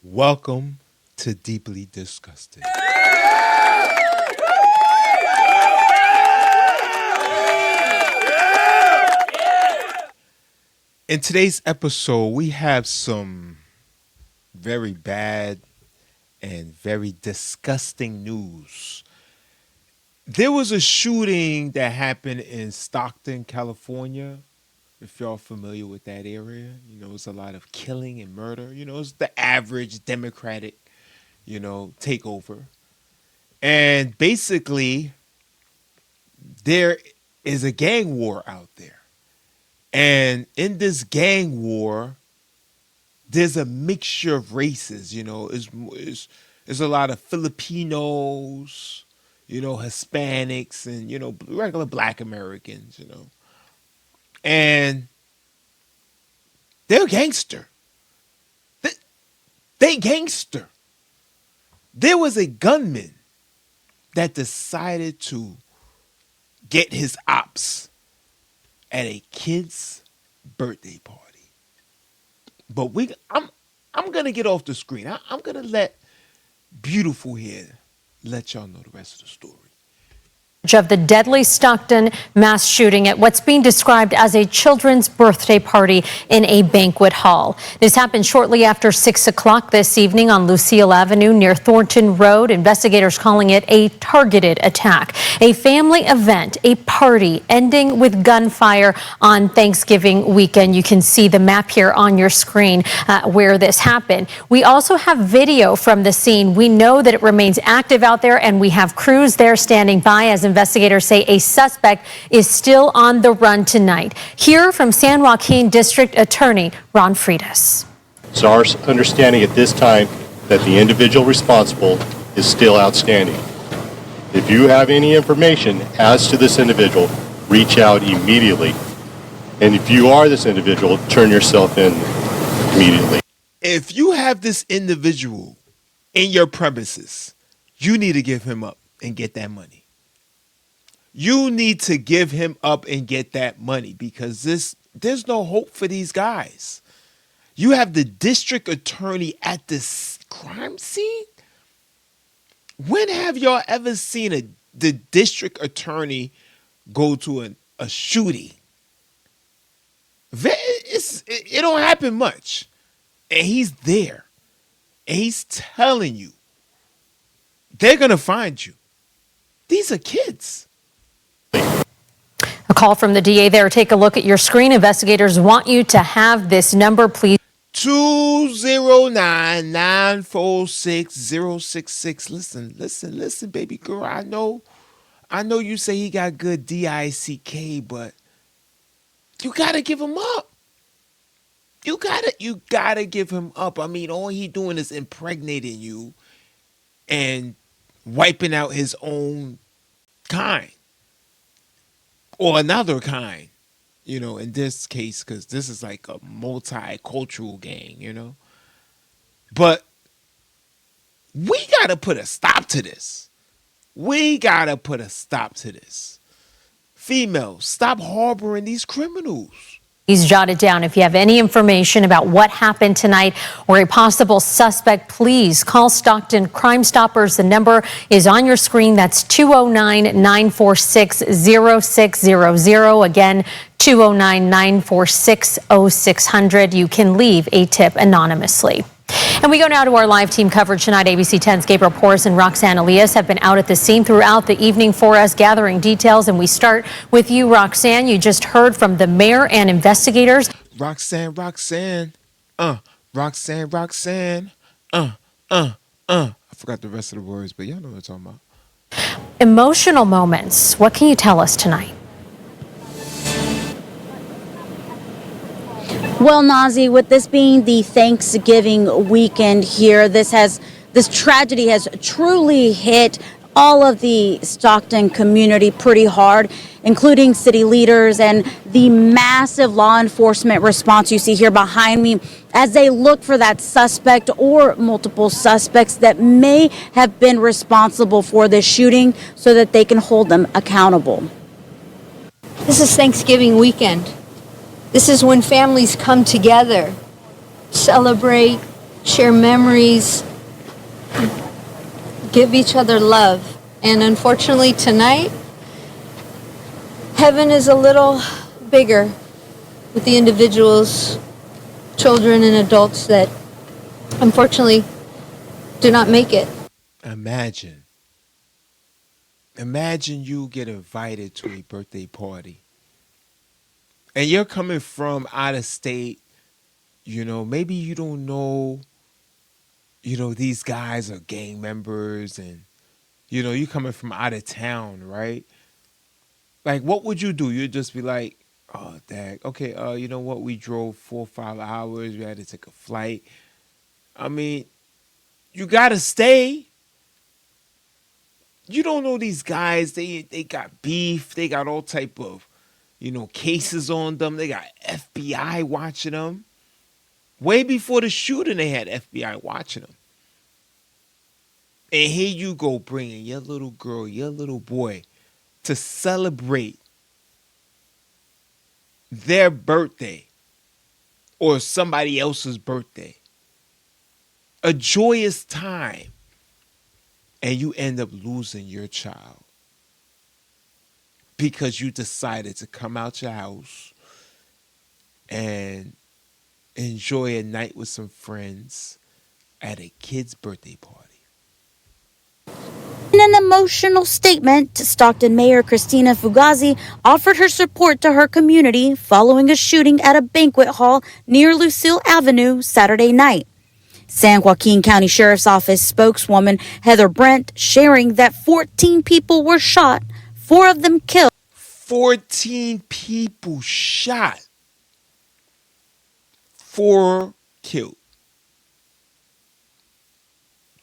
Welcome to Deeply Disgusted. In today's episode, we have some very bad and very disgusting news. There was a shooting that happened in Stockton, California. If y'all familiar with that area, it's a lot of killing and murder. It's the average Democratic, takeover. And basically, there is a gang war out there. And in this gang war, there's a mixture of races, It's a lot of Filipinos, Hispanics, and, regular Black Americans, And they're gangster. They gangster. There was a gunman that decided to get his ops at a kid's birthday party. But I'm gonna get off the screen. I'm gonna let Beautiful here let y'all know the rest of the story. Of the deadly Stockton mass shooting at what's being described as a children's birthday party in a banquet hall. This happened shortly after 6 o'clock this evening on LuLu Avenue near Thornton Road. Investigators calling it a targeted attack. A family event, a party ending with gunfire on Thanksgiving weekend. You can see the map here on your screen where this happened. We also have video from the scene. We know that it remains active out there, and we have crews there standing by as investigators say a suspect is still on the run tonight. Hear from San Joaquin District Attorney Ron Freitas. It's our understanding at this time that the individual responsible is still outstanding. If you have any information as to this individual, reach out immediately. And if you are this individual, turn yourself in immediately. If you have this individual in your premises, you need to give him up and get that money. You need to give him up and get that money because there's no hope for these guys. You have the district attorney at this crime scene? When have y'all ever seen the district attorney go to a shooting? It don't happen much. And he's there. And he's telling you, they're going to find you. These are kids. A call from the DA there. Take a look at your screen. Investigators want you to have this number, please. 209-946-066. Listen, baby girl. I know you say he got good DICK, but you gotta give him up. You gotta give him up. I mean, all he doing is impregnating you and wiping out his own kind. Or another kind, in this case, because this is like a multicultural gang, But we got to put a stop to this. Females, stop harboring these criminals. Please jot it down. If you have any information about what happened tonight or a possible suspect, please call Stockton Crime Stoppers. The number is on your screen. That's 209-946-0600. Again, 209-946-0600. You can leave a tip anonymously. And we go now to our live team coverage tonight. ABC 10's Gabriel Porras and Roxanne Elias have been out at the scene throughout the evening for us, gathering details. And we start with you, Roxanne. You just heard from the mayor and investigators. Roxanne. I forgot the rest of the words, but y'all know what I'm talking about. Emotional moments. What can you tell us tonight? Well, Nazi, with this being the Thanksgiving weekend here, this tragedy has truly hit all of the Stockton community pretty hard, including city leaders and the massive law enforcement response you see here behind me as they look for that suspect or multiple suspects that may have been responsible for this shooting so that they can hold them accountable. This is Thanksgiving weekend. This is when families come together, celebrate, share memories, give each other love. And unfortunately tonight, heaven is a little bigger with the individuals, children and adults that unfortunately do not make it. Imagine. Imagine you get invited to a birthday party and you're coming from out of state. Maybe you don't know, these guys are gang members and, you coming from out of town, right? Like, what would you do? You'd just be like, oh, dang, okay, you know what? We drove 4 or 5 hours. We had to take a flight. I mean, you got to stay. You don't know these guys. They got beef. They got all type of, cases on them. They got FBI watching them. Way before the shooting, they had FBI watching them. And here you go bringing your little girl, your little boy to celebrate their birthday or somebody else's birthday. A joyous time. And you end up losing your child because you decided to come out your house and enjoy a night with some friends at a kid's birthday party. In an emotional statement, Stockton Mayor Christina Fugazi offered her support to her community following a shooting at a banquet hall near LuLu Avenue Saturday night. San Joaquin County Sheriff's Office spokeswoman Heather Brent sharing that 14 people were shot, 4 of them killed. 14 people shot, 4 killed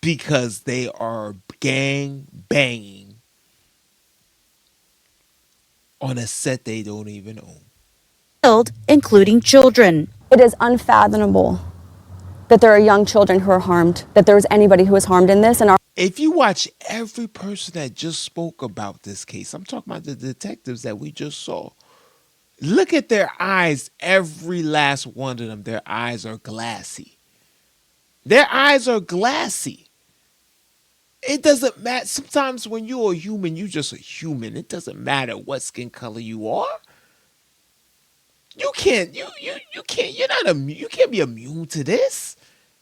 because they are gang banging on a set they don't even own. Killed, including children. It is unfathomable that there are young children who are harmed, that there was anybody who was harmed in this. And if you watch every person that just spoke about this case, I'm talking about the detectives that we just saw. Look at their eyes. Every last one of them, their eyes are glassy. Their eyes are glassy. It doesn't matter. Sometimes when you're a human, you're just a human. It doesn't matter what skin color you are. You can't be immune to this.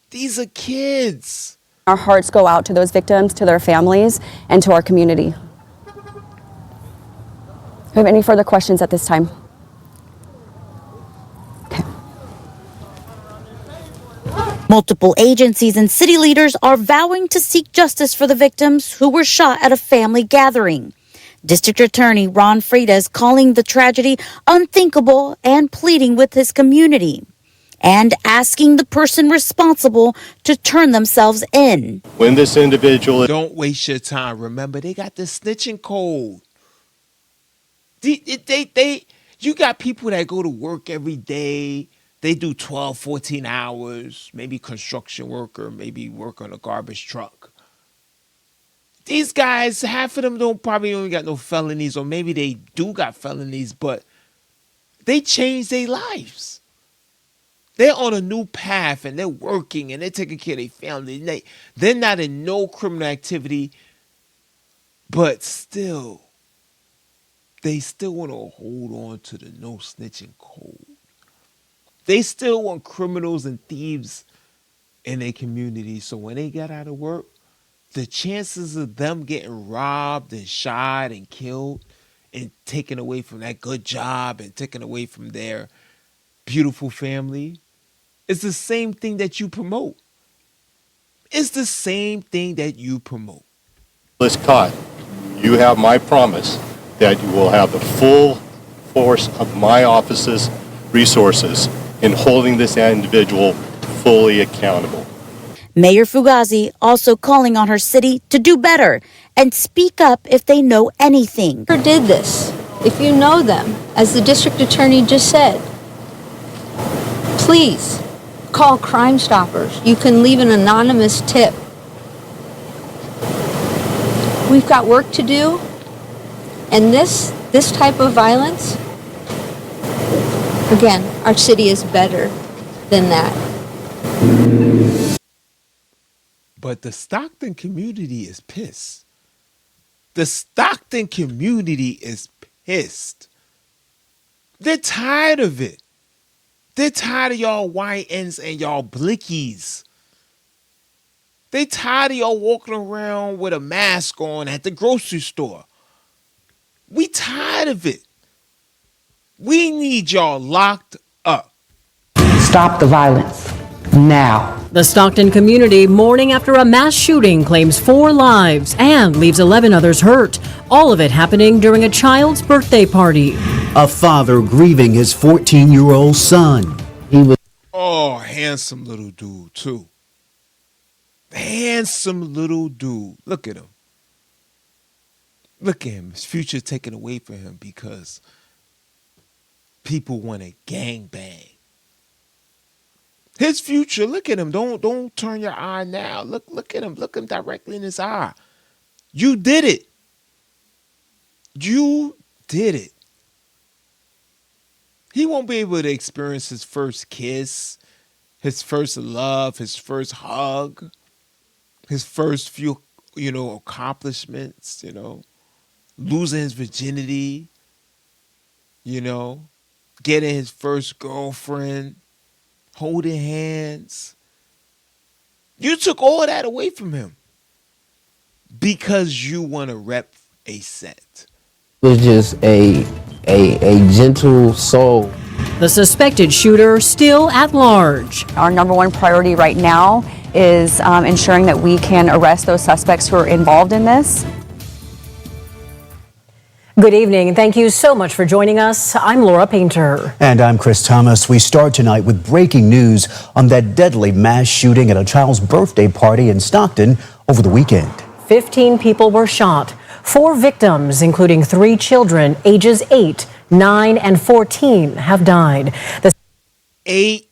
These are kids. our hearts go out to those victims, to their families, and to our community. Do you have any further questions at this time? Multiple agencies and city leaders are vowing to seek justice for the victims who were shot at a family gathering. District Attorney Ron Frieda is calling the tragedy unthinkable and pleading with his community and asking the person responsible to turn themselves in. When this individual... Don't waste your time. Remember, they got the snitching code. You got people that go to work every day. They do 12, 14 hours, maybe construction worker, maybe work on a garbage truck. These guys, half of them probably don't got no felonies, or maybe they do got felonies, but they changed their lives. They're on a new path and they're working and they're taking care of their family. They're not in no criminal activity, but still, they still want to hold on to the no snitching code. They still want criminals and thieves in their community. So when they get out of work, the chances of them getting robbed and shot and killed and taken away from that good job and taken away from their beautiful family is the same thing that you promote. It's the same thing that you promote. is caught, you have my promise that you will have the full force of my office's resources in holding this individual fully accountable. Mayor Fugazi also calling on her city to do better and speak up if they know anything. Whoever did this, if you know them, as the district attorney just said, please call Crime Stoppers. You can leave an anonymous tip. We've got work to do, and this type of violence, again, our city is better than that. But the Stockton community is pissed. The Stockton community is pissed. They're tired of it. They're tired of y'all YNs and y'all blickies. They tired of y'all walking around with a mask on at the grocery store. We tired of it. We need y'all locked up. Stop the violence now. The Stockton community mourning after a mass shooting claims 4 lives and leaves 11 others hurt. All of it happening during a child's birthday party. A father grieving his 14-year-old son. He was Oh, handsome little dude, too. Handsome little dude. Look at him. Look at him. His future taken away from him because people want to gangbang. His future, look at him. Don't turn your eye now. Look at him. Look him directly in his eye. You did it. You did it. He won't be able to experience his first kiss, his first love, his first hug, his first few, accomplishments, losing his virginity, getting his first girlfriend, holding hands. You took all that away from him because you want to rep a set. Was just a gentle soul. The suspected shooter still at large. Our number one priority right now is ensuring that we can arrest those suspects who are involved in this. Good evening, and thank you so much for joining us. I'm Laura Painter. And I'm Chris Thomas. We start tonight with breaking news on that deadly mass shooting at a child's birthday party in Stockton over the weekend. 15 people were shot. 4 victims, including 3 children, ages 8, 9, and 14, have died. 8,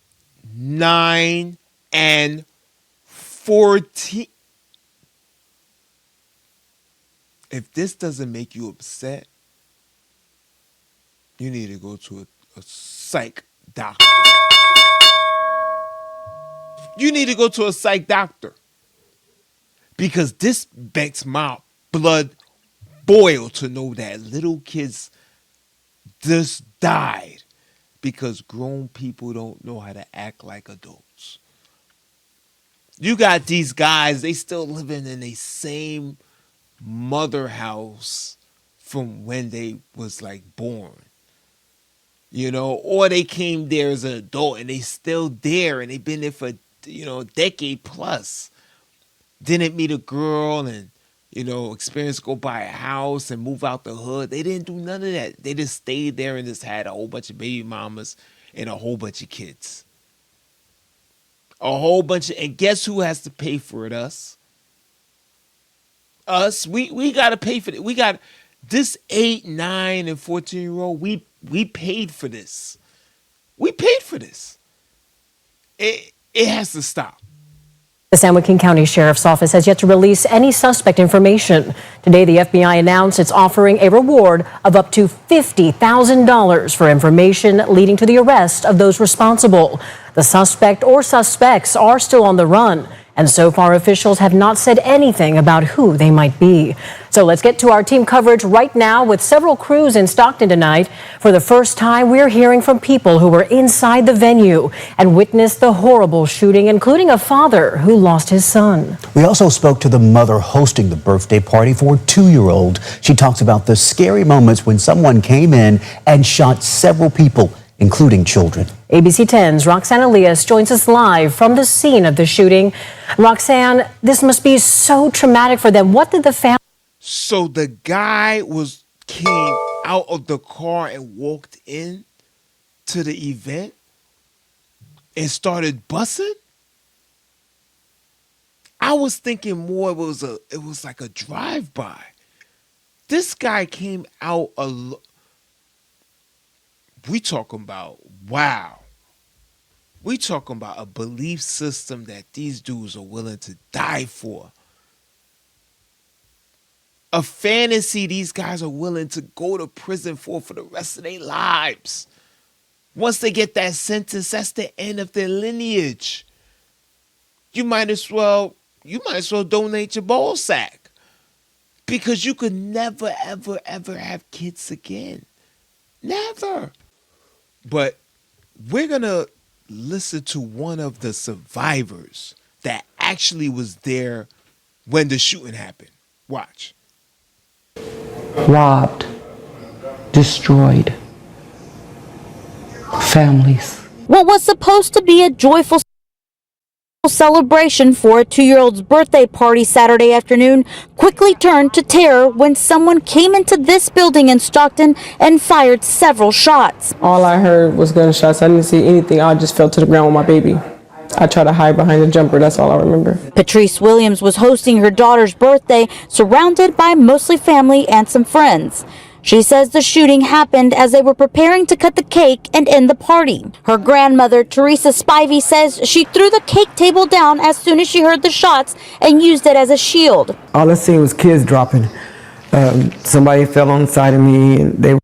9, and 14. If this doesn't make you upset, you need to go to a psych doctor. You need to go to a psych doctor. Because this makes my blood boil to know that little kids just died because grown people don't know how to act like adults. You got these guys, they still living in the same mother house from when they was like born. Or they came there as an adult and they still there and they've been there for, a decade plus. Didn't meet a girl and, experience go buy a house and move out the hood. They didn't do none of that. They just stayed there and just had a whole bunch of baby mamas and a whole bunch of kids. And guess who has to pay for it? Us. We got to pay for it. We got this 8, 9, and 14-year-old. We paid for this. We paid for this. It has to stop. The San Joaquin County Sheriff's Office has yet to release any suspect information. Today, the FBI announced it's offering a reward of up to $50,000 for information leading to the arrest of those responsible. The suspect or suspects are still on the run, and so far officials have not said anything about who they might be. So let's get to our team coverage right now with several crews in Stockton tonight. For the first time, we're hearing from people who were inside the venue and witnessed the horrible shooting, including a father who lost his son. We also spoke to the mother hosting the birthday party for a 2-year-old. She talks about the scary moments when someone came in and shot several people, including children. ABC 10's Roxanne Elias joins us live from the scene of the shooting. Roxanne, this must be so traumatic for them. What did the family... So the guy came out of the car and walked in to the event and started bussing? I was thinking more it was like a drive-by. This guy came out we talking about, wow. We talking about a belief system that these dudes are willing to die for. A fantasy these guys are willing to go to prison for the rest of their lives. Once they get that sentence, that's the end of their lineage. You might as well you might as well donate your ball sack, because you could never, ever, ever have kids again. Never. But we're going to listen to one of the survivors that actually was there when the shooting happened. Watch. Robbed, destroyed, families. What was supposed to be a joyful celebration for a 2-year-old's birthday party Saturday afternoon quickly turned to terror when someone came into this building in Stockton and fired several shots. All I heard was gunshots. I didn't see anything. I just fell to the ground with my baby. I tried to hide behind the jumper. That's all I remember. Patrice Williams was hosting her daughter's birthday, surrounded by mostly family and some friends. She says the shooting happened as they were preparing to cut the cake and end the party. Her grandmother, Teresa Spivey, says she threw the cake table down as soon as she heard the shots and used it as a shield. All I seen was kids dropping. Somebody fell on the side of me, and they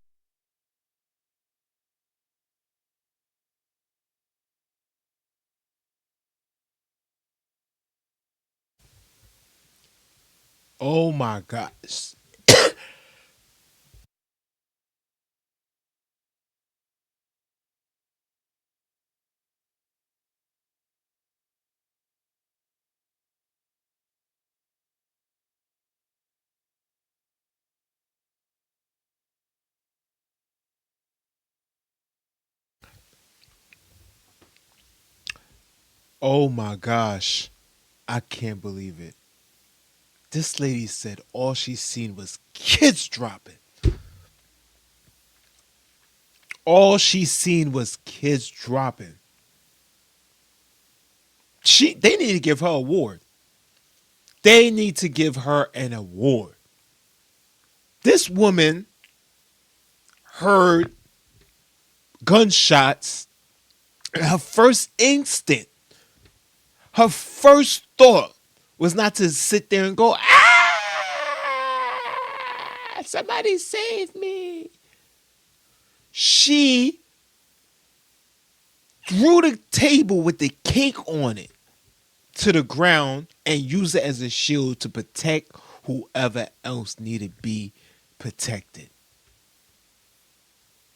Oh my gosh. Oh my gosh. I can't believe it. This lady said all she seen was kids dropping. All she seen was kids dropping. They need to give her an award. They need to give her an award. This woman heard gunshots, and her first instinct, her first thought was not to sit there and go, ah, somebody save me. She threw the table with the cake on it to the ground and used it as a shield to protect whoever else needed to be protected.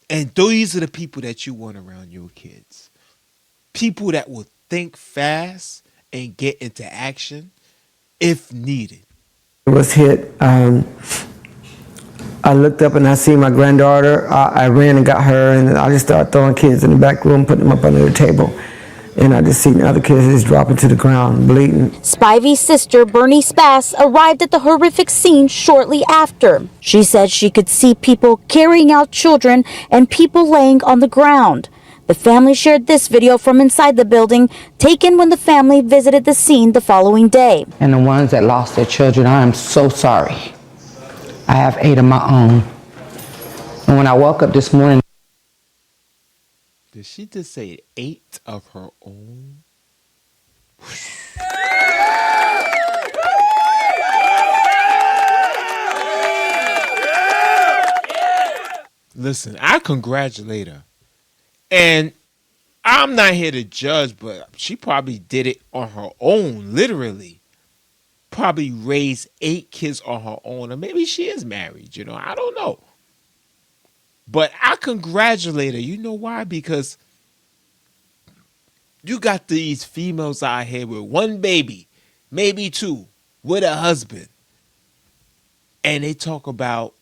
And these are the people that you want around your kids. People that will think fast and get into action if needed. was hit. I looked up and I see my granddaughter. I ran and got her, and I just started throwing kids in the back room, putting them up under the table. And I just seen other kids just dropping to the ground, bleeding. Spivey's sister, Bernice Bass, arrived at the horrific scene shortly after. She said she could see people carrying out children and people laying on the ground. The family shared this video from inside the building, taken when the family visited the scene the following day. And the ones that lost their children, I am so sorry. I have 8 of my own. And when I woke up this morning, Did she just say 8 of her own? Listen, I congratulate her. And I'm not here to judge, but she probably did it on her own, literally. Probably raised 8 kids on her own. Or maybe she is married, I don't know. But I congratulate her. You know why? Because you got these females out here with 1 baby, maybe 2, with a husband. And they talk about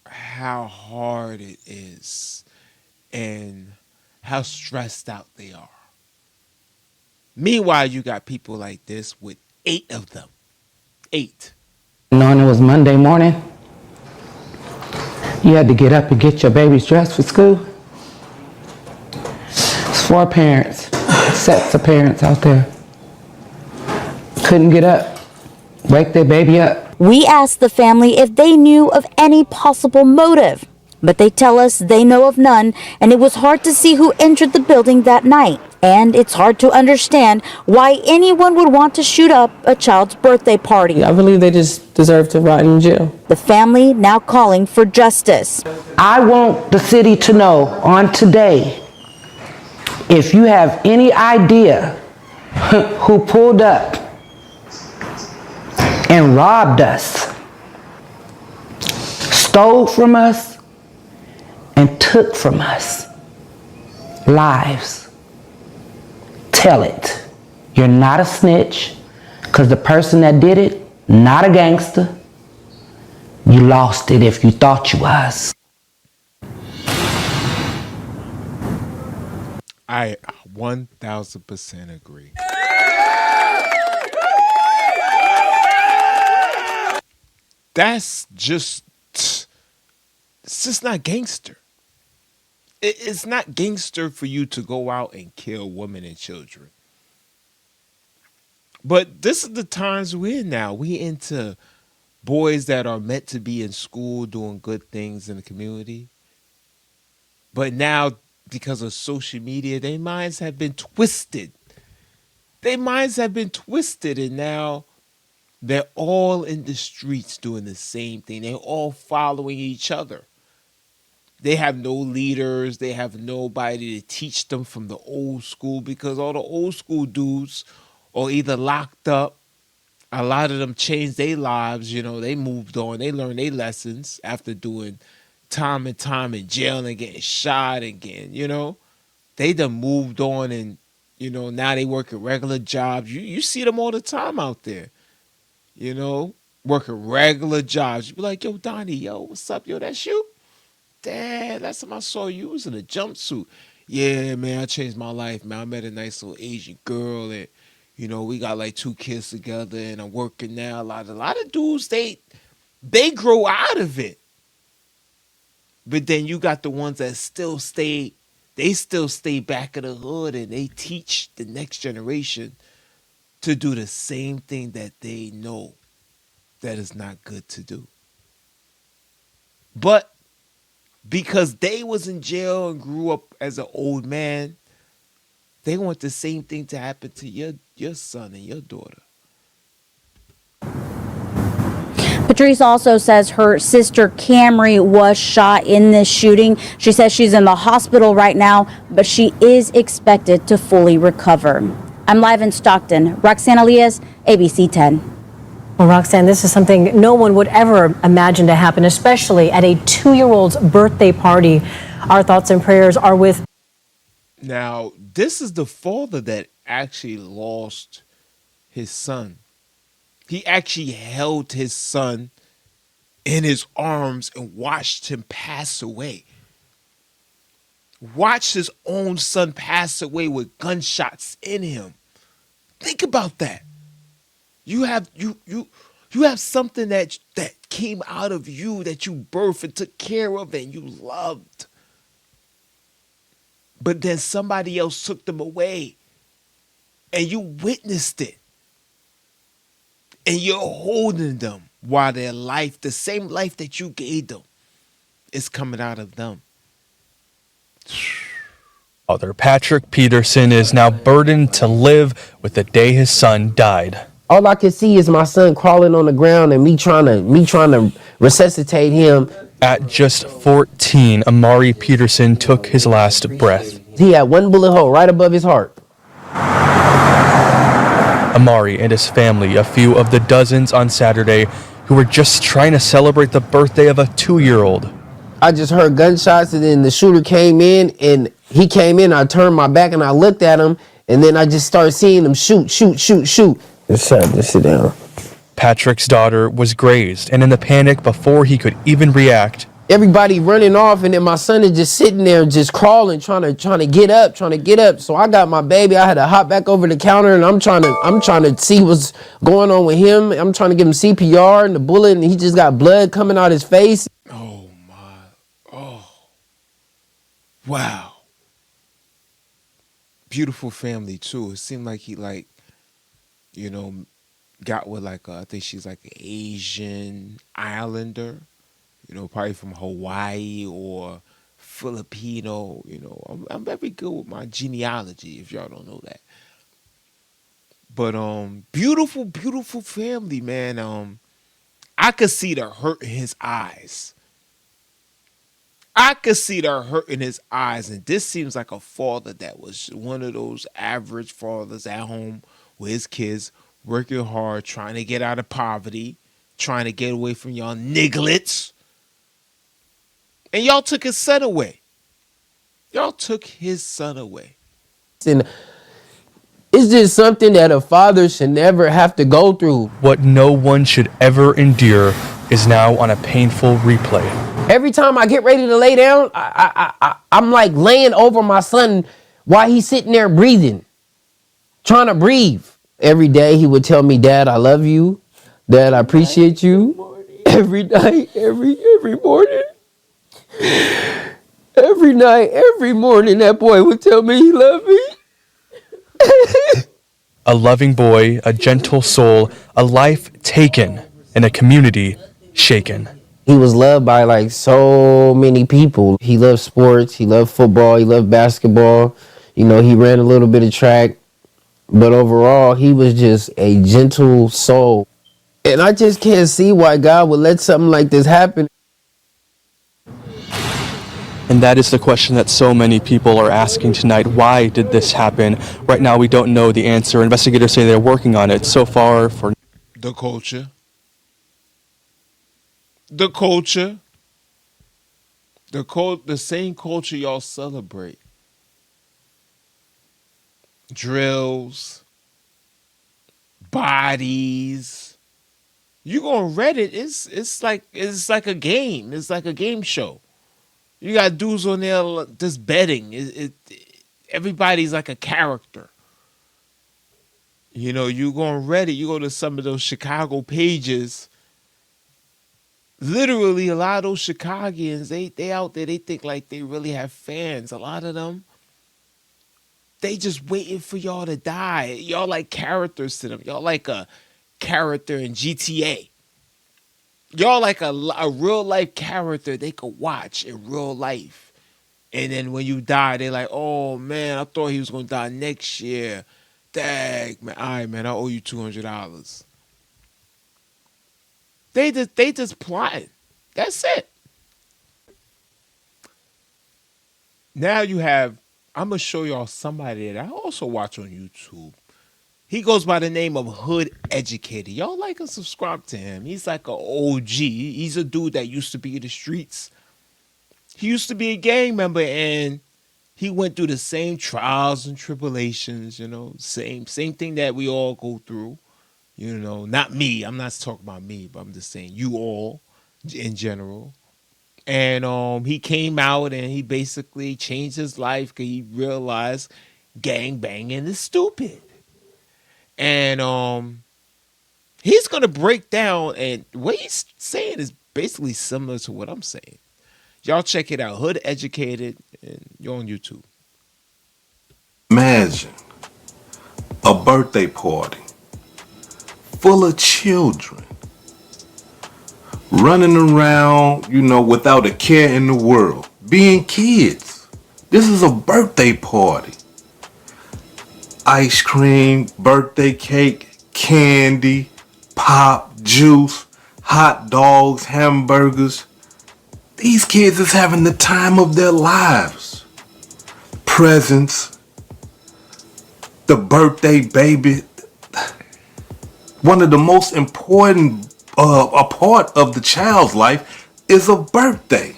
how hard it is and how stressed out they are. Meanwhile, you got people like this with 8 of them. 8. knowing it was Monday morning, you had to get up and get your babies dressed for school. It's 4 parents, sets of parents out there. Couldn't get up, wake their baby up. We asked the family if they knew of any possible motive, but they tell us they know of none, and it was hard to see who entered the building that night. And it's hard to understand why anyone would want to shoot up a child's birthday party. I believe they just deserve to rot in jail. The family now calling for justice. I want the city to know on today, if you have any idea who pulled up and robbed us, stole from us, and took from us lives. Tell it. You're not a snitch, because the person that did it, not a gangster. You lost it if you thought you was. I 1000% agree. That's just, it's just not gangster. It's not gangster for you to go out and kill women and children. But this is the times we're in now. We into boys that are meant to be in school doing good things in the community. But now, because of social media, their minds have been twisted. Their minds have been twisted, and now they're all in the streets doing the same thing. They're all following each other. They have no leaders. They have nobody to teach them from the old school, because all the old school dudes are either locked up. A lot of them changed their lives. You know, they moved on. They learned their lessons after doing time and time in jail and getting shot again. You know, they done moved on, and now they work at regular jobs. You see them all the time out there. Working regular jobs. You be like, yo, Donnie, yo, what's up, yo? That's you? Dad, last time I saw you was in a jumpsuit. Yeah, man, I changed my life, man. I met a nice little Asian girl, and we got like 2 kids together, and I'm working now. A lot of dudes, they grow out of it. But then you got the ones that still stay back in the hood, and they teach the next generation to do the same thing that they know that is not good to do. But because they was in jail and grew up as an old man, they want the same thing to happen to your son and your daughter. Patrice also says her sister Camry was shot in this shooting. She says she's in the hospital right now, but she is expected to fully recover. I'm live in Stockton. Roxanne Elias, ABC 10. Well, Roxanne, this is something no one would ever imagine to happen, especially at a 2-year-old's birthday party. Our thoughts and prayers are with. Now, this is the father that actually lost his son. He actually held his son in his arms and watched him pass away. Watched his own son pass away with gunshots in him. Think about that. You have something that came out of you, that you birthed and took care of and you loved. But then somebody else took them away, and you witnessed it. And you're holding them while their life, the same life that you gave them, is coming out of them. Father Patrick Peterson is now burdened to live with the day his son died. All I can see is my son crawling on the ground and me trying to resuscitate him. At just 14, Amari Peterson took his last breath. He had one bullet hole right above his heart. Amari and his family, a few of the dozens on Saturday who were just trying to celebrate the birthday of a 2-year-old. I just heard gunshots, and then the shooter came in, and he came in. I turned my back and I looked at him, and then I just started seeing him shoot. Just sit down. Patrick's daughter was grazed, and in the panic before he could even react, everybody running off, and then my son is just sitting there, just crawling, trying to get up. So I got my baby. I had to hop back over the counter, and I'm trying to see what's going on with him. I'm trying to give him CPR, and the bullet, and he just got blood coming out his face. Oh my! Oh, wow! Beautiful family too. It seemed like he got with I think she's like an Asian Islander. Probably from Hawaii or Filipino. I'm very good with my genealogy, if y'all don't know that. But beautiful, beautiful family, man. I could see the hurt in his eyes. And this seems like a father that was one of those average fathers at home with his kids, working hard, trying to get out of poverty, trying to get away from y'all nigglets. And y'all took his son away. Y'all took his son away. And it's just something that a father should never have to go through. What no one should ever endure is now on a painful replay. Every time I get ready to lay down, I'm like laying over my son while he's sitting there breathing, trying to breathe. Every day he would tell me, "Dad, I love you. Dad, I appreciate you." Every night, every morning. Every night, every morning, that boy would tell me he loved me. A loving boy, a gentle soul, a life taken, and a community shaken. He was loved by like so many people. He loved sports, he loved football, he loved basketball. You know, he ran a little bit of track. But overall, he was just a gentle soul. And I just can't see why God would let something like this happen. And that is the question that so many people are asking tonight. Why did this happen? Right now, we don't know the answer. Investigators say they're working on it. So far, for The culture. The culture. The same culture y'all celebrate. Drills. Bodies. You go on Reddit, it's like a game. It's like a game show. You got dudes on there just betting. Everybody's like a character. You know, you go on Reddit, you go to some of those Chicago pages. Literally, a lot of those Chicagoans, they out there, they think like they really have fans. A lot of them, they just waiting for y'all to die. Y'all like characters to them. Y'all like a character in GTA. Y'all like a real life character they could watch in real life. And then when you die, they're like, oh man, I thought he was gonna die next year. Dang, man, all right, man, I owe you $200. They just plotting. That's it. Now you have, I'm gonna show y'all somebody that I also watch on YouTube. He goes by the name of Hood Educated. Y'all like and subscribe to him. He's like an OG. He's a dude that used to be in the streets. He used to be a gang member, and he went through the same trials and tribulations, you know, same thing that we all go through. You know, not me. I'm not talking about me, but I'm just saying you all in general. And he came out and he basically changed his life because he realized gang banging is stupid. And he's gonna break down, and what he's saying is basically similar to what I'm saying. Y'all check it out. Hood Educated, and you're on YouTube. Imagine a birthday party full of children running around, you know, without a care in the world, being kids. This is a birthday party. Ice cream, birthday cake, candy, pop, juice, hot dogs, hamburgers. These kids is having the time of their lives. Presents, the birthday baby. One of the most important a part of the child's life is a birthday.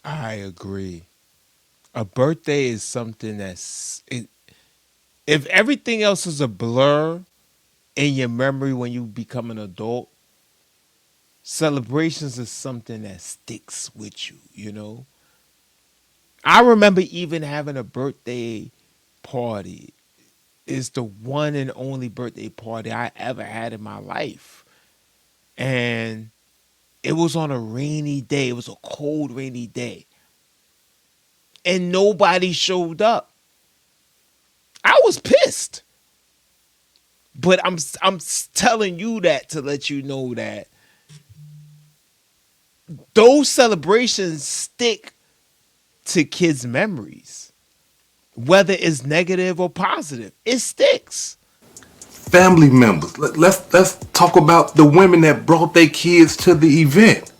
I agree. A birthday is something if everything else is a blur in your memory when you become an adult, celebrations is something that sticks with you, you know? I remember even having a birthday party. It's the one and only birthday party I ever had in my life. And it was on a rainy day. It was a cold, rainy day. And nobody showed up. I was pissed. But I'm telling you that to let you know that those celebrations stick to kids' memories. Whether it's negative or positive, it sticks. Family members. Let's talk about the women that brought their kids to the event.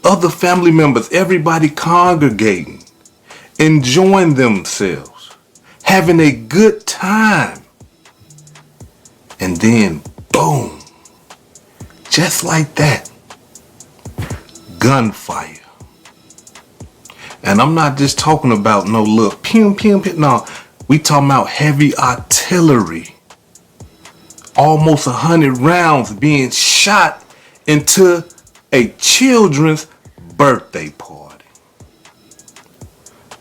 Other family members, everybody congregating, enjoying themselves, having a good time. And then, boom, just like that, gunfire. And I'm not just talking about no little pew, pew, pew. No, we talking about heavy artillery. Almost 100 rounds being shot into a children's birthday party.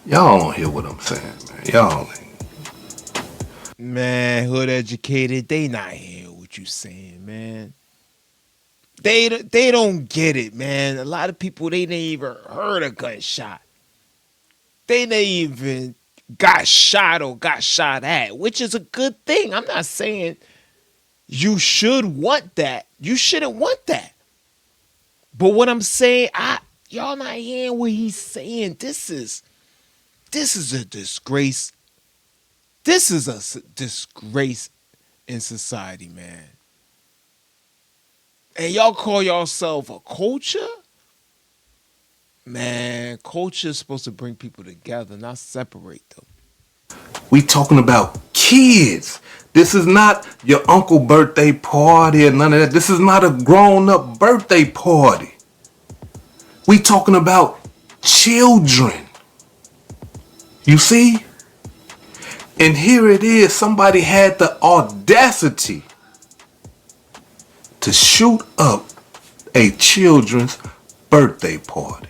Y'all don't hear what I'm saying, man. Y'all ain't. Man, hood educated, they not hearing what you saying, man. They don't get it, man. A lot of people, they didn't even heard a gunshot. They didn't even got shot or got shot at, which is a good thing. I'm not saying you should want that. You shouldn't want that. But what I'm saying, y'all not hearing what he's saying. This is a disgrace. This is a disgrace in society, man. And y'all call yourself a culture? Man, culture is supposed to bring people together, not separate them. We talking about kids. This is not your uncle birthday party or none of that. This is not a grown-up birthday party. We talking about children. You see? And here it is. Somebody had the audacity to shoot up a children's birthday party.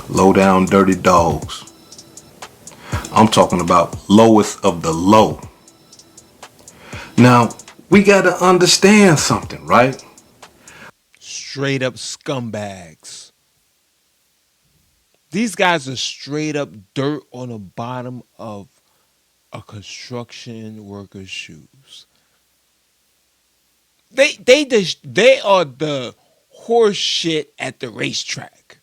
Low down dirty dogs. I'm talking about lowest of the low. Now, we got to understand something, right? Straight up scumbags. These guys are straight up dirt on the bottom of a construction worker's shoes. They are the horse shit at the racetrack.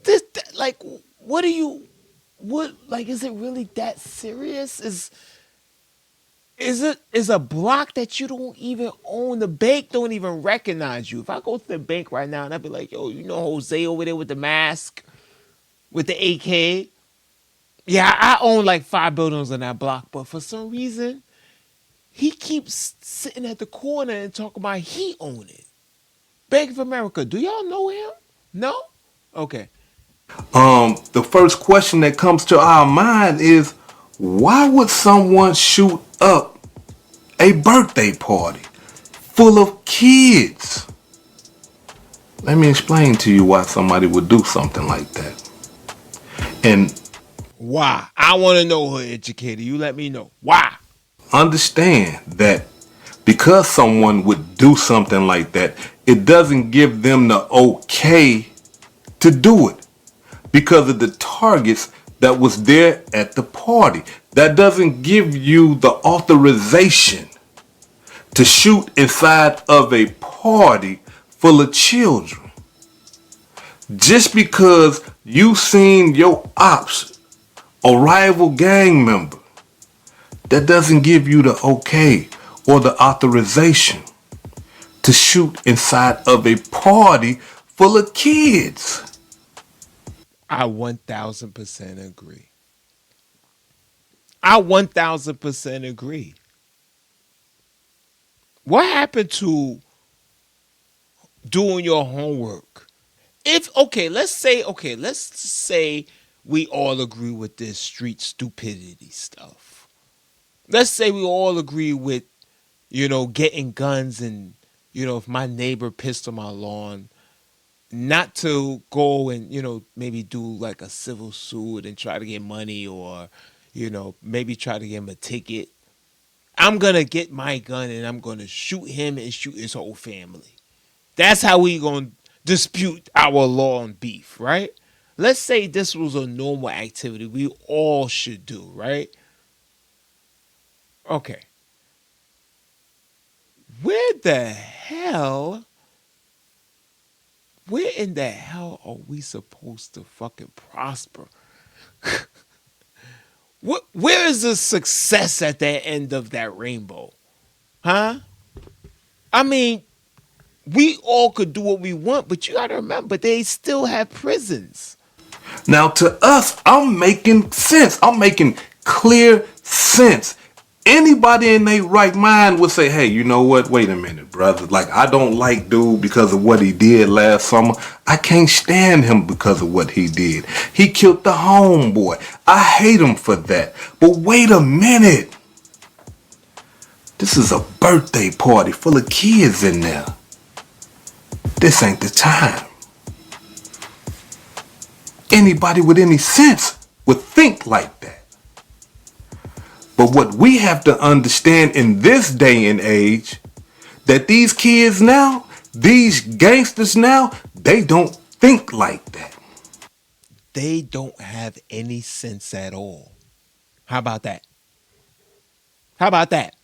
This, like, what is it really that serious? Is a block that you don't even own? The bank don't even recognize you. If I go to the bank right now and I'd be like, yo, you know Jose over there with the mask, with the AK? Yeah, I own like 5 buildings on that block, but for some reason, he keeps sitting at the corner and talking about he own it. Bank of America, do y'all know him? No? Okay. The first question that comes to our mind is, why would someone shoot up a birthday party full of kids? Let me explain to you why somebody would do something like that. And why? I want to know, her educator. You let me know. Why? Understand that because someone would do something like that, it doesn't give them the okay to do it because of the targets that was there at the party. That doesn't give you the authorization to shoot inside of a party full of children. Just because you seen your ops, a rival gang member, that doesn't give you the okay or the authorization to shoot inside of a party full of kids. I 1000% agree. I 1000% agree. What happened to doing your homework? Let's say we all agree with this street stupidity stuff. Let's say we all agree with, getting guns and, if my neighbor pissed on my lawn, not to go and, maybe do like a civil suit and try to get money or, maybe try to get him a ticket. I'm going to get my gun and I'm going to shoot him and shoot his whole family. That's how we going to dispute our law and beef, right? Let's say this was a normal activity we all should do, right? Okay. Where in the hell are we supposed to fucking prosper? Where is the success at the end of that rainbow? Huh? I mean, we all could do what we want, but you gotta remember they still have prisons. Now, to us, I'm making sense. I'm making clear sense. Anybody in their right mind would say, hey, you know what? Wait a minute, brother. Like, I don't like dude because of what he did last summer. I can't stand him because of what he did. He killed the homeboy. I hate him for that. But wait a minute. This is a birthday party full of kids in there. This ain't the time. Anybody with any sense would think like that. But what we have to understand in this day and age, that these kids now, these gangsters now, they don't think like that. They don't have any sense at all. How about that? How about that?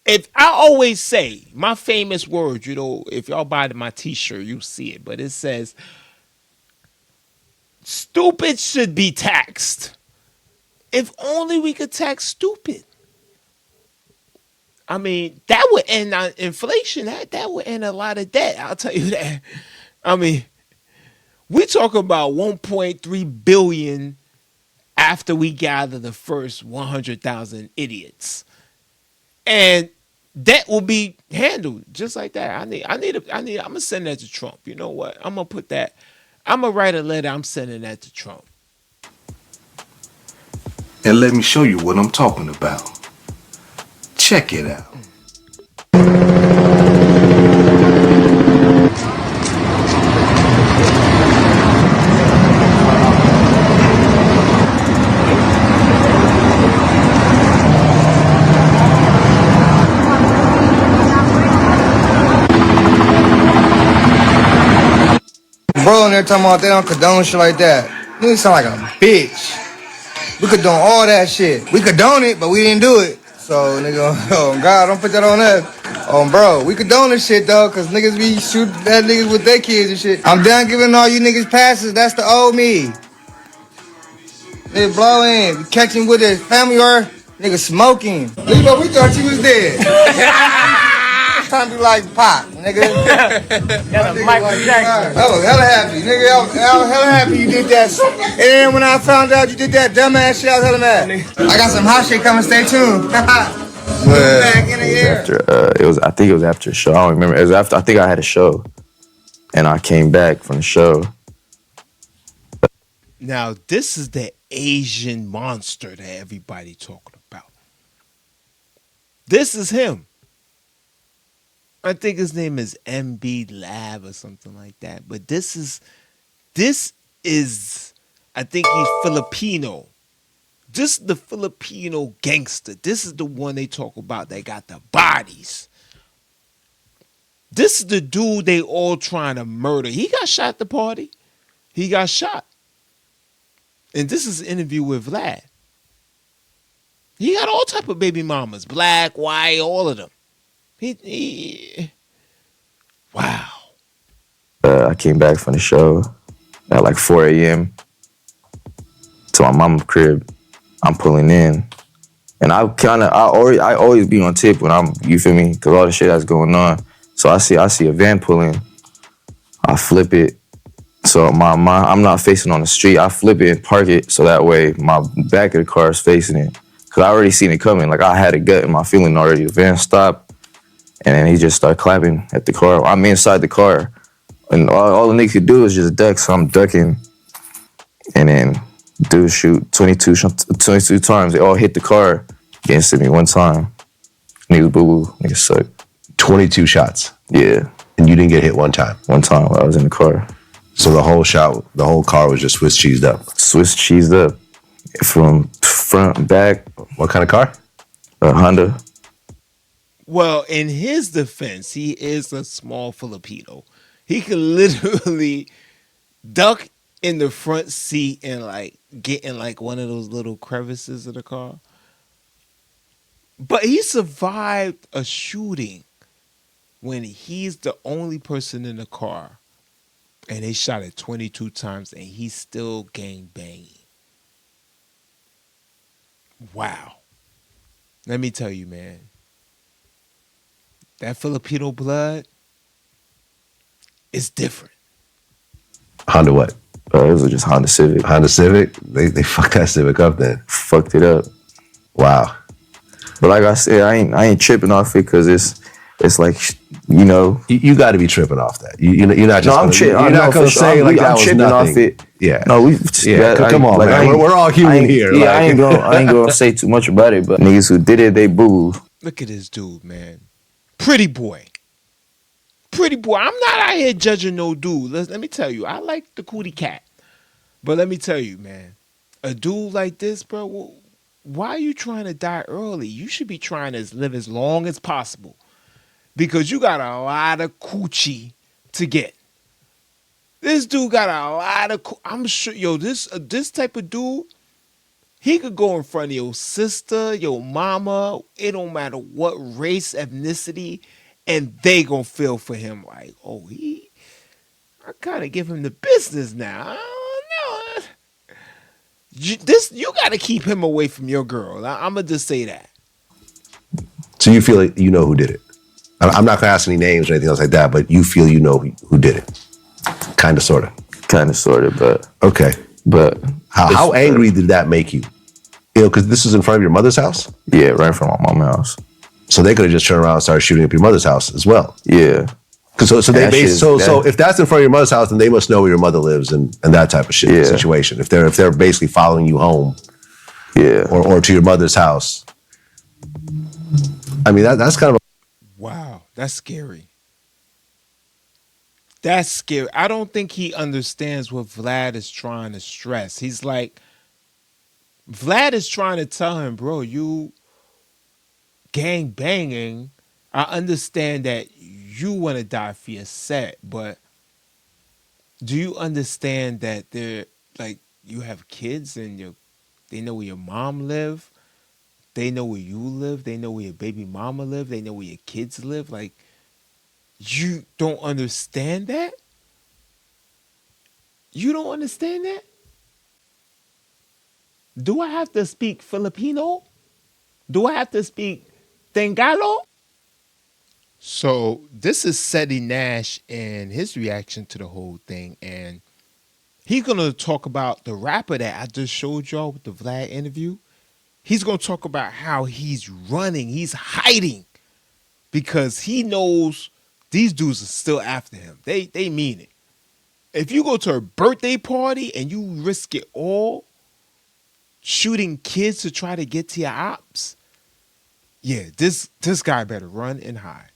If I always say my famous words, if y'all buy my t-shirt, you see it, but it says, stupid should be taxed. If only we could tax stupid. I mean, that would end inflation. That would end a lot of debt. I'll tell you that. I mean, we talk about 1.3 billion after we gather the first 100,000 idiots, and that will be handled just like that. I'm gonna send that to Trump. You know what? I'm gonna put that. I'm gonna write a letter. I'm sending that to Trump. And let me show you what I'm talking about. Check it out. Bro, and they're talking about they don't condone shit like that. Nigga sound like a bitch. We condone all that shit. We condone it, but we didn't do it. So, nigga, oh God, don't put that on us. Oh, bro, we condone this shit, though, because niggas be shooting at niggas with their kids and shit. I'm done giving all you niggas passes. That's the old me. Nigga blow in. We catching with his family or nigga smoking. Nigga, we thought you was dead. Time to be like Pop, nigga. Michael Jackson. I was hella happy, nigga. I was hella happy you did that. And then when I found out you did that dumbass shit, I was hella mad. I got some hot shit coming. Stay tuned. Back in the air. I think it was after a show. I don't remember. It was after. I think I had a show, and I came back from the show. Now, this is the Asian monster that everybody talking about. This is him. I think his name is MB Lab or something like that. But this is, I think he's Filipino. This is the Filipino gangster. This is the one they talk about. They got the bodies. This is the dude they all trying to murder. He got shot at the party. He got shot. And this is an interview with Vlad. He got all type of baby mamas. Black, white, all of them. Wow. I came back from the show at like 4 a.m. to my mama's crib. I'm pulling in, and I always be on tip when I'm, you feel me, because all the shit that's going on. So I see a van pulling, I flip it. So I'm not facing on the street. I flip it and park it so that way my back of the car is facing it. Cause I already seen it coming. Like I had a gut in my feeling already. The van stopped. And then he just started clapping at the car. I'm inside the car. And all the nigga could do was just duck, so I'm ducking. And then dude shoot 22 times. They all hit the car against me one time. Niggas boo-boo, niggas suck. 22 shots? Yeah. And you didn't get hit one time? One time while I was in the car. So the whole car was just Swiss cheesed up? Swiss cheesed up. From front, back. What kind of car? A Honda. Well, in his defense, he is a small Filipino. He can literally duck in the front seat and like get in like one of those little crevices of the car. But he survived a shooting when he's the only person in the car and they shot it 22 times and he's still gang banging. Wow. Let me tell you, man. that Filipino blood is different. Honda what? It was just Honda Civic. Honda Civic? They fucked that Civic up then. Fucked it up. Wow. But like I said, I ain't tripping off it because it's like, you know. You got to be tripping off that. You're not just. No, I'm tripping. You're not going to say like that was tripping nothing. Off it. Yeah. No, come on, like, man. We're all human here. Yeah, I ain't gonna say too much about it. But niggas who did it, they boo. Look at this dude, man. Pretty boy. Pretty boy. I'm not out here judging no dude. Let me tell you, I like the cootie cat. But let me tell you, man, a dude like this, bro, why are you trying to die early? You should be trying to live as long as possible. Because you got a lot of coochie to get. This dude got a lot of I'm sure, yo, this type of dude, he could go in front of your sister, your mama, it don't matter what race, ethnicity, and they gonna feel for him like, oh, I kind of give him the business now. I don't know. You got to keep him away from your girl. I'm going to just say that. So you feel like you know who did it? I'm not going to ask any names or anything else like that, but you feel you know who did it? Kind of, sort of. Kind of, sort of, but... Okay. But... How angry did that make you? You know, because this was in front of your mother's house? Yeah, right in front of my mom's house. So they could have just turned around and started shooting up your mother's house as well. Yeah. So if that's in front of your mother's house, then they must know where your mother lives and that type of shit situation. If they're basically following you home, or to your mother's house, I mean that's kind of wow, that's scary. That's scary. I don't think he understands what Vlad is trying to stress. He's like, Vlad is trying to tell him, bro, you gang banging. I understand that you want to die for your set, but do you understand that they're like you have kids and they know where your mom live, they know where you live, they know where your baby mama live, they know where your kids live. Like, you don't understand that? You don't understand that? Do I have to speak Filipino? Do I have to speak Tagalog? So this is Seti Nash and his reaction to the whole thing. And he's going to talk about the rapper that I just showed y'all with the Vlad interview. He's going to talk about how he's running, he's hiding, because he knows these dudes are still after him. They mean it. If you go to a birthday party and you risk it all, shooting kids to try to get to your ops, yeah, this guy better run and hide.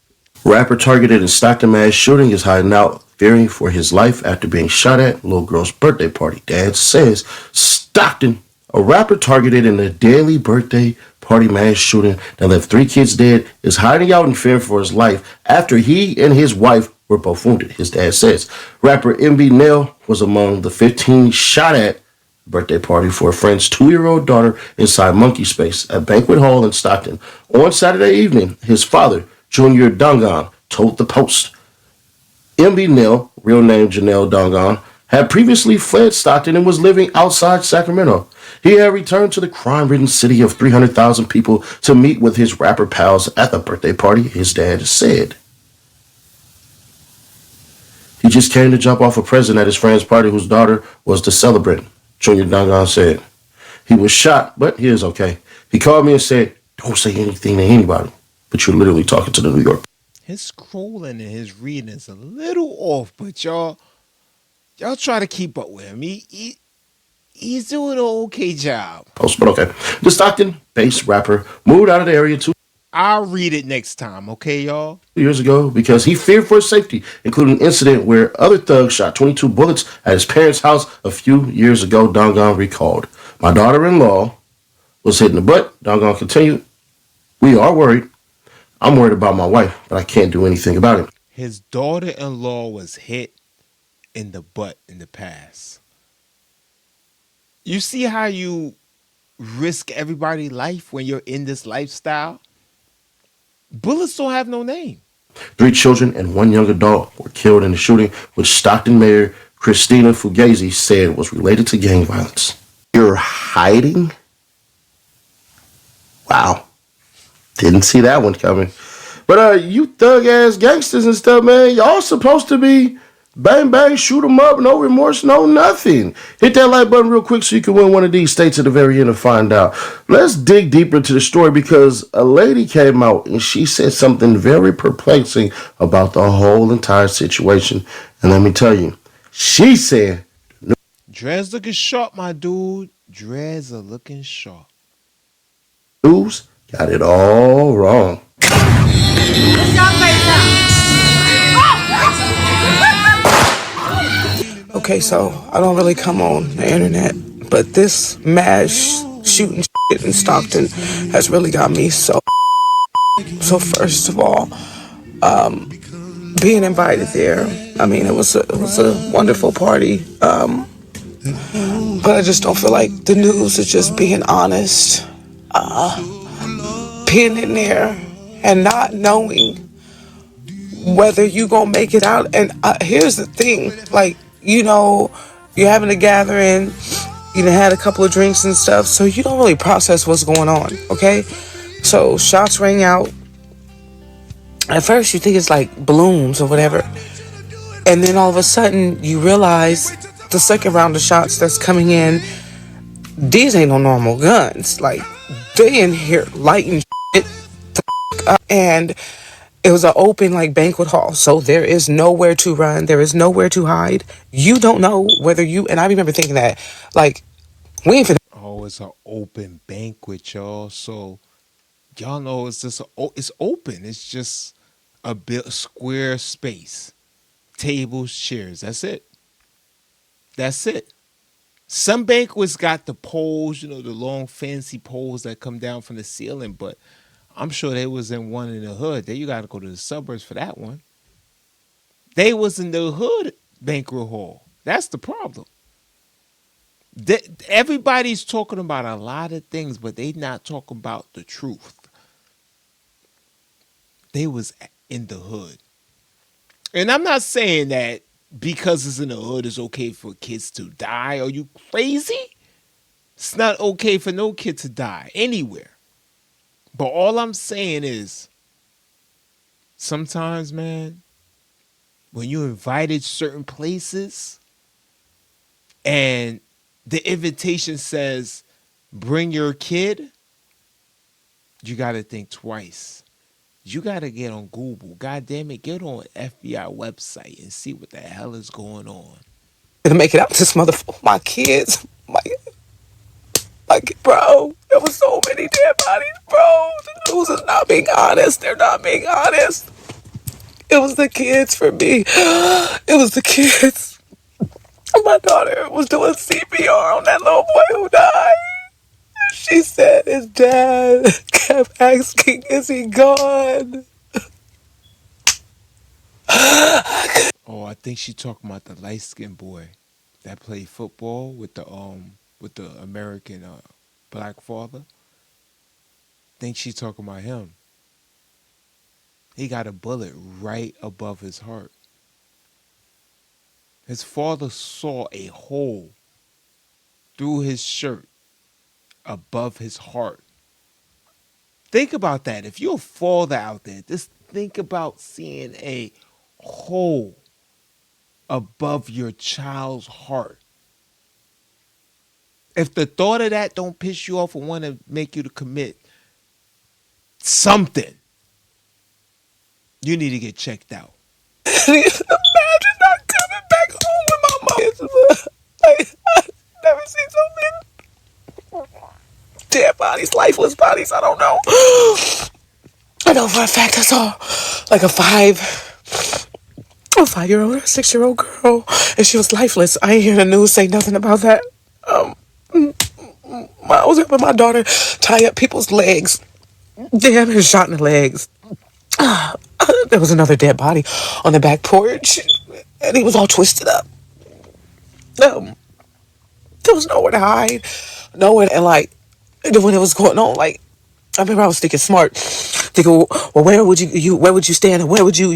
Rapper targeted in Stockton mass shooting is hiding out, fearing for his life after being shot at little girl's birthday party. Dad says Stockton, a rapper targeted in a daily birthday party mass shooting that left 3 kids dead, is hiding out in fear for his life after he and his wife were both wounded, his dad says. Rapper MB Nail was among the 15 shot at birthday party for a friend's 2-year-old daughter inside Monkey Space at Banquet Hall in Stockton. On Saturday evening, his father, Junior Dongan, told the Post. MB Nail, real name Janelle Dongan, had previously fled Stockton and was living outside Sacramento. He had returned to the crime-ridden city of 300,000 people to meet with his rapper pals at the birthday party, his dad said. He just came to jump off a present at his friend's party whose daughter was the celebrant, Junior Dongan said. He was shot, but he is okay. He called me and said, "Don't say anything to anybody." But you're literally talking to the New York. His scrolling and his reading is a little off, but y'all try to keep up with him. He's doing an okay job. Post, but okay. The Stockton-based rapper moved out of the area 2 I'll read it next time, okay, y'all? years ago because he feared for his safety, including an incident where other thugs shot 22 bullets at his parents' house a few years ago, Dongan recalled. My daughter-in-law was hit in the butt. Dongan continued, "We are worried. I'm worried about my wife, but I can't do anything about it." His daughter-in-law was hit in the butt in the past. You see how you risk everybody's life when you're in this lifestyle? Bullets don't have no name. 3 children and 1 young adult were killed in the shooting, which Stockton Mayor Christina Fugazi said was related to gang violence. You're hiding? Wow. Didn't see that one coming. But you thug ass gangsters and stuff, man, y'all supposed to be bang bang, shoot 'em up, no remorse, no nothing. Hit that like button real quick so you can win one of these states at the very end and find out. Let's dig deeper into the story because a lady came out and she said something very perplexing about the whole entire situation. And let me tell you, she said, Dreads looking sharp, my dude. Dreads are looking sharp. news got it all wrong. Okay, so I don't really come on the internet, but this mass shooting shit in Stockton has really got me so. So first of all, being invited there, I mean, it was a wonderful party, but I just don't feel like the news is just being honest, being in there and not knowing whether you gonna make it out. And here's the thing, like, you know, you're having a gathering, you done had a couple of drinks and stuff, so you don't really process what's going on, okay? So shots rang out. At first you think it's like balloons or whatever, and then all of a sudden you realize the second round of shots that's coming in, these ain't no normal guns. Like, they in here lighting shit up, and it was an open like banquet hall, so there is nowhere to run, there is nowhere to hide. You don't know whether you, and I remember thinking that, like, we ain't finna. Oh, it's an open banquet, y'all. So y'all know it's just it's open. It's just a square space, tables, chairs. That's it. That's it. Some banquets got the poles, you know, the long fancy poles that come down from the ceiling, but I'm sure they was in one in the hood. There you got to go to the suburbs for that one. They was in the hood banquet hall. That's the problem. Everybody's talking about a lot of things, but they not talking about the truth. They was in the hood. And I'm not saying that because it's in the hood, it's okay for kids to die. Are you crazy? It's not okay for no kid to die anywhere. But all I'm saying is, sometimes, man, when you invited certain places and the invitation says, bring your kid, you got to think twice. You got to get on Google. God damn it, get on FBI website and see what the hell is going on. To make it out to this motherfucker, my kids, like, bro, there was so many dead bodies, bro. The news is not being honest. They're not being honest. It was the kids for me. It was the kids. My daughter was doing CPR on that little boy who died. She said his dad kept asking, is he gone? Oh, I think she talking about the light-skinned boy that played football with the American black father. Think she talking about him. He got a bullet right above his heart. His father saw a hole through his shirt above his heart. Think about that. If you're a father out there, just think about seeing a hole above your child's heart. If the thought of that don't piss you off and want to make you to commit something, you need to get checked out. Imagine not coming back home with my mom. I've never seen so many dead bodies, lifeless bodies. I don't know. I know for a fact I saw like a 5-year-old or a 6-year-old girl, and she was lifeless. I ain't hear the news say nothing about that. I was helping my daughter tie up people's legs. Damn, her shot in the legs. There was another dead body on the back porch, and he was all twisted up. There was nowhere to hide, nowhere, and like when it was going on, like I remember I was thinking smart, thinking, well, where would you stand, and where would you,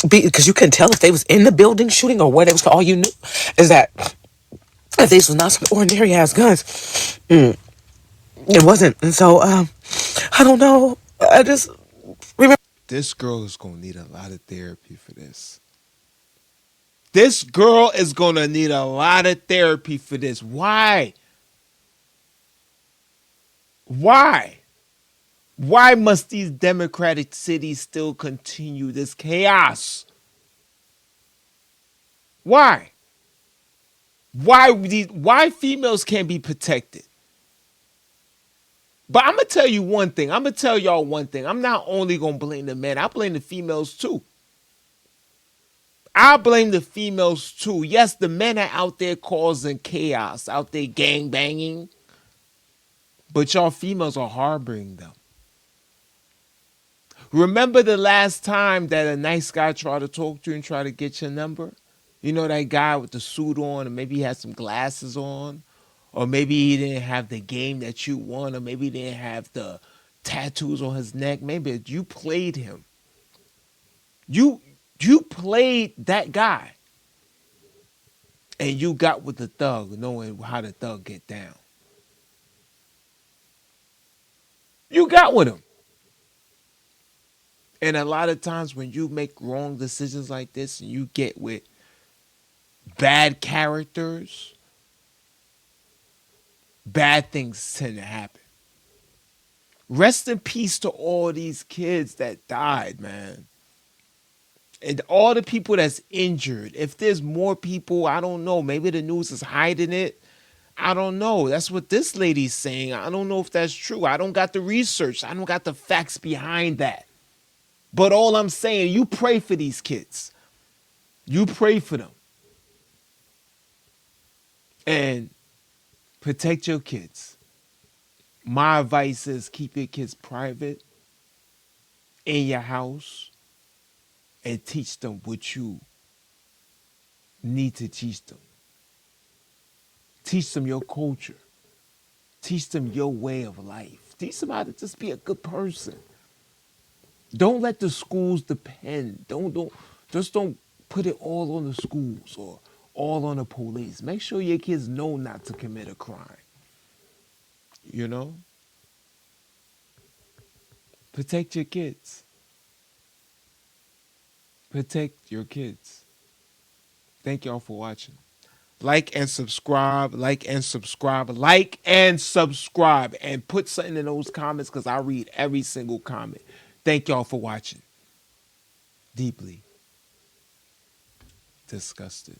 be, because you couldn't tell if they was in the building shooting or where they was. All you knew is that if these was not some ordinary ass guns, it wasn't, and so I don't know. I just This girl is going to need a lot of therapy for this. This girl is going to need a lot of therapy for this. Why? Why? Why must these democratic cities still continue this chaos? Why? Why females can't be protected? But I'm going to tell you one thing. I'm going to tell y'all one thing. I'm not only going to blame the men. I blame the females too. I blame the females too. Yes, the men are out there causing chaos, out there gang banging. But y'all females are harboring them. Remember the last time that a nice guy tried to talk to you and try to get your number? You know, that guy with the suit on, and maybe he had some glasses on, or maybe he didn't have the game that you want, or maybe he didn't have the tattoos on his neck. Maybe you played him. You played that guy, and you got with the thug, knowing how the thug get down. You got with him. And a lot of times when you make wrong decisions like this and you get with bad characters, bad things tend to happen. Rest in peace to all these kids that died, man. And all the people that's injured. If there's more people, I don't know. Maybe the news is hiding it. I don't know. That's what this lady's saying. I don't know if that's true. I don't got the research. I don't got the facts behind that. But all I'm saying, you pray for these kids. You pray for them. And protect your kids. My advice is keep your kids private in your house and teach them what you need to teach them. Teach them your culture. Teach them your way of life. Teach them how to just be a good person. Don't let the schools depend. Don't put it all on the schools or all on the police. Make sure your kids know not to commit a crime. You know? Protect your kids. Protect your kids. Thank y'all for watching. Like and subscribe, like and subscribe, like and subscribe, and put something in those comments because I read every single comment. Thank y'all for watching. Deeply disgusted.